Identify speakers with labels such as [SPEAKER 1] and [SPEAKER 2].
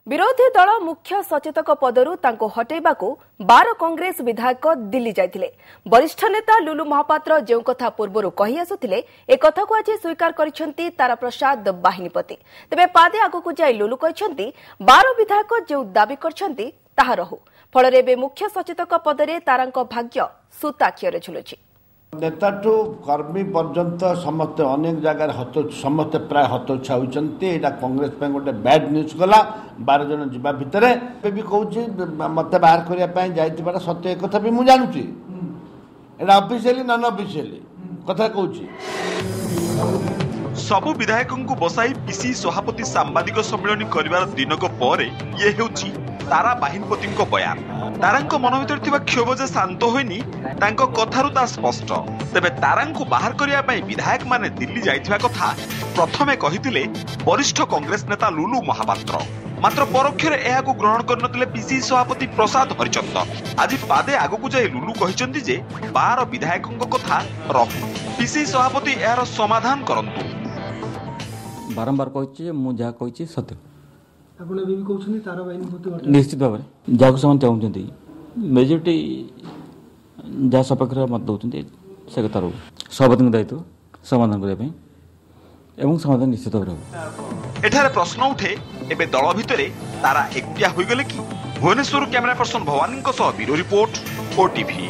[SPEAKER 1] विरोधी दल मुख्य सचेतक पदरू तांको हटेबाकू 12 कांग्रेस विधायक दिल्ली जाइथिले। वरिष्ठ नेता लुलु महापात्र जो कथा पूर्वरु कहि आसुथिले ए कथा को आज स्वीकार करिसेंती तारा प्रसाद बाहिनीपति। तेबे पादे आगकू जाई लुलु कहिसेंती 12 विधायक जो दाबी करछंती ताहा रहू। फलरे बे मुख्य सचेतक पदरे तारांको भाग्य सुताक्षर झुलुछि।
[SPEAKER 2] नेता टू कर्मी पर्यंत समस्त अनेक जगह समस्त प्राय हतोच्छा होती। यहाँ कांग्रेस गोटे बैड न्यूज गला 12 जन जीवा भितर भी कहूँ मत बाहर करने जाइए सत्य एक कथा भी मुझे जानूची ऑफिशियली नॉन ऑफिशियली कथा कहूँ।
[SPEAKER 3] सबु विधायकों को बसाई पीसी सभापति सांबादिक सम्मेलन कर दिनक पर ये हेउची तारा बाहिनीपति बयान। तारांको मन भीतर थिबा क्षोभ जे शांत होइनी तांको कथारु ता स्पष्ट। तेबे तारांको बाहर करिया पई विधायक माने दिल्ली जाइथिबा कथा प्रथमे कहिथिले वरिष्ठ कांग्रेस नेता लुलु महापात्र। मात्र परोक्षरे एहाकु ग्रहण करनथिले पीसी सभापति प्रसाद हरिचंद। आज पादे आगकु जाई लुलु कहिसंती जे 12 विधायकଙ୍କ कथा रहु। पीसी सभापति एहार समाधान करंतु।
[SPEAKER 4] बारंबार कहिछि मु जा कहिछि सत्य
[SPEAKER 5] आपण भी कहउछनी तारा बाहिनी
[SPEAKER 4] निश्चित भाव में जाको समान चाहते मेजोरिटी जहाँ सपक्ष मत दौरान से कथा रो सभापति दायित्व समाधान करने एवं समाधान निश्चित भाव।
[SPEAKER 3] एठारे प्रश्न उठे एबे दल भितरे तारा एकटिया होई गले कि। Bhubaneswar camera person Bhavani bureau report OTV.